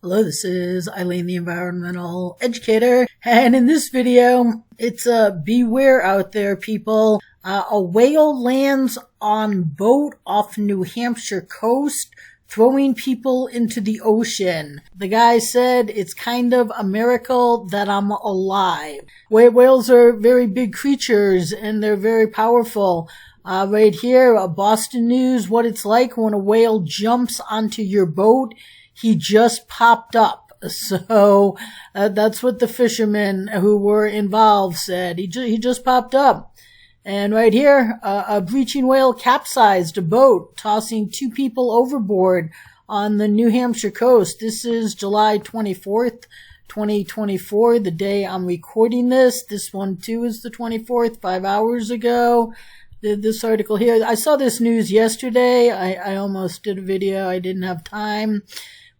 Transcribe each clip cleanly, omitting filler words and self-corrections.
Hello, this is Eileen, the environmental educator, and in this video, it's beware out there, people. A whale lands on boat off New Hampshire coast, throwing people into the ocean. The guy said, it's kind of a miracle that I'm alive. Whales are very big creatures, and they're very powerful. Right here, Boston News, what it's like when a whale jumps onto your boat. He just popped up. So that's what the fishermen who were involved said. He just popped up. And right here, a breaching whale capsized a boat, tossing 2 people overboard on the New Hampshire coast. This is July 24th, 2024, the day I'm recording this. This one, too, is the 24th, 5 hours ago. This article here, I saw this news yesterday. I almost did a video. I didn't have time.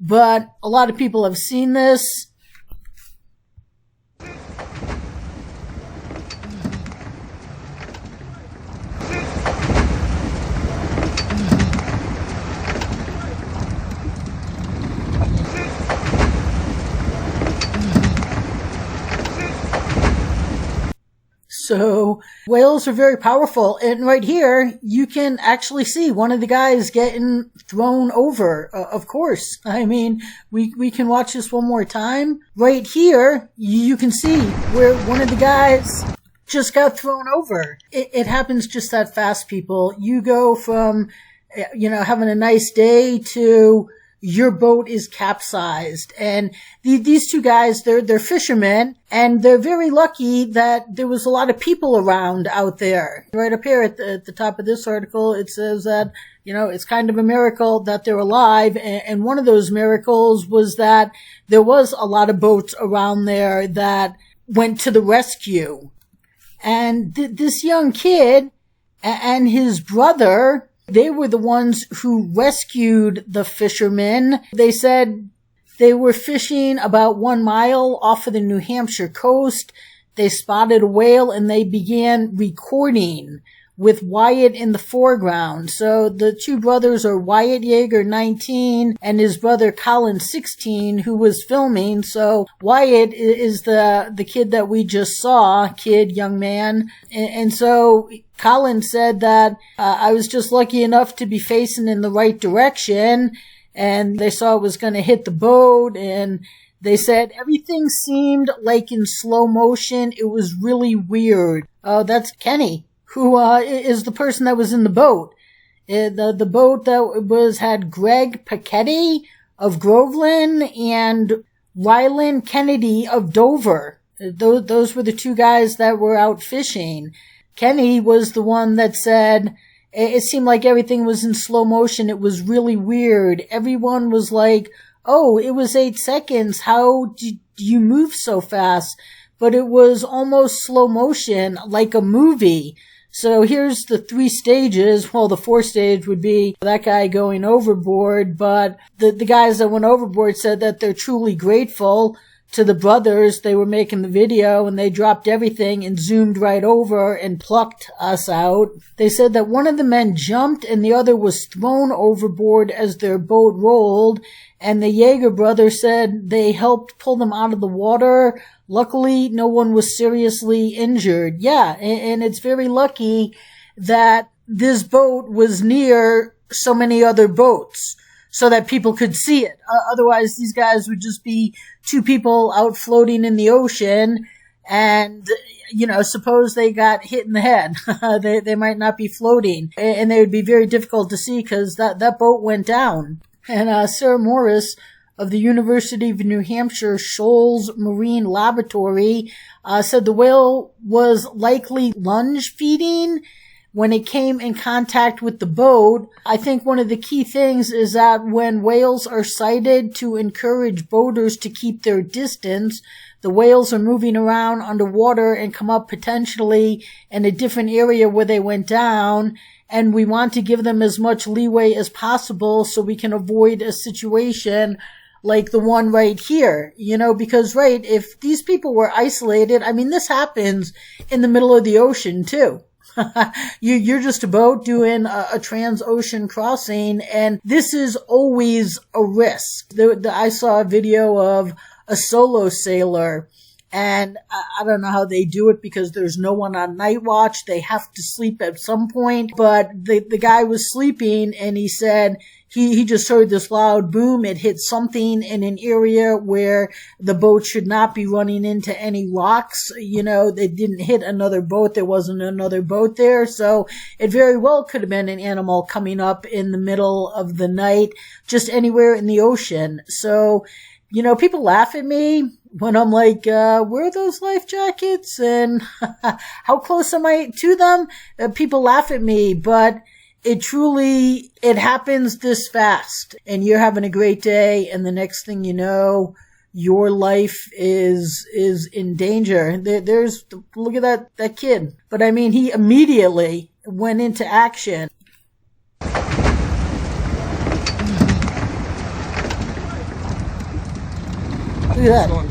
But a lot of people have seen this. So whales are very powerful, and right here you can actually see one of the guys getting thrown over. Of course, I mean, we can watch this one more time. Right here you can see where one of the guys just got thrown over. It happens just that fast, people. You go from having a nice day to your boat is capsized. And these 2 guys, they're fishermen, and they're very lucky that there was a lot of people around out there. Right up here at the top of this article, it says that, it's kind of a miracle that they're alive. And one of those miracles was that there was a lot of boats around there that went to the rescue. And this young kid and his brother, they were the ones who rescued the fishermen. They said they were fishing about 1 mile off of the New Hampshire coast. They spotted a whale and they began recording with Wyatt in the foreground. So the 2 brothers are Wyatt Yeager, 19, and his brother Colin, 16, who was filming. So Wyatt is the kid that we just saw, young man. And so Colin said that I was just lucky enough to be facing in the right direction, and they saw it was going to hit the boat, and they said everything seemed like in slow motion. It was really weird. That's Kenny, who is the person that was in the boat. The boat that had Greg Pacetti of Groveland and Rylan Kennedy of Dover. Those were the 2 guys that were out fishing. Kenny was the one that said it seemed like everything was in slow motion. It was really weird. Everyone was like, oh, it was 8 seconds. How do you move so fast? But it was almost slow motion, like a movie. So here's the 3 stages. Well, the 4th stage would be that guy going overboard. But the guys that went overboard said that they're truly grateful to the brothers. They were making the video and they dropped everything and zoomed right over and plucked us out. They said that one of the men jumped and the other was thrown overboard as their boat rolled. And the Yeager brothers said they helped pull them out of the water. Luckily, no one was seriously injured. Yeah, and it's very lucky that this boat was near so many other boats, so that people could see it. Otherwise, these guys would just be 2 people out floating in the ocean, and, suppose they got hit in the head. They might not be floating, and they would be very difficult to see because that boat went down. And Sarah Morris of the University of New Hampshire Shoals Marine Laboratory said the whale was likely lunge feeding when it came in contact with the boat. I think one of the key things is that when whales are sighted to encourage boaters to keep their distance, the whales are moving around underwater and come up potentially in a different area where they went down. And we want to give them as much leeway as possible so we can avoid a situation like the one right here, because, right, if these people were isolated, I mean, this happens in the middle of the ocean too. You're just a boat doing a trans-ocean crossing, and this is always a risk. I saw a video of a solo sailor, and I don't know how they do it because there's no one on night watch. They have to sleep at some point, but the guy was sleeping, and he said he just heard this loud boom. It hit something in an area where the boat should not be running into any rocks. You know, they didn't hit another boat. There wasn't another boat there. So it very well could have been an animal coming up in the middle of the night, just anywhere in the ocean. So, you know, people laugh at me when I'm like, where are those life jackets? And how close am I to them? People laugh at me, but it happens this fast, and you're having a great day, and the next thing you know, your life is in danger. Look at that kid. But I mean, he immediately went into action. Look at that one.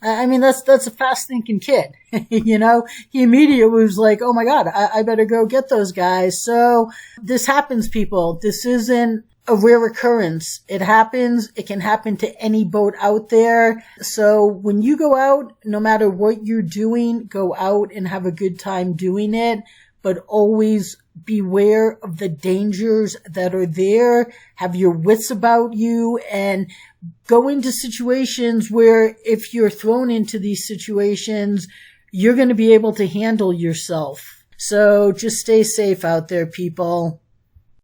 I mean, that's a fast thinking kid. You know, he immediately was like, oh my God, I better go get those guys. So this happens, people. This isn't a rare occurrence. It happens. It can happen to any boat out there. So when you go out, no matter what you're doing, go out and have a good time doing it, but always beware of the dangers that are there. Have your wits about you, and go into situations where if you're thrown into these situations, you're going to be able to handle yourself. So just stay safe out there, people.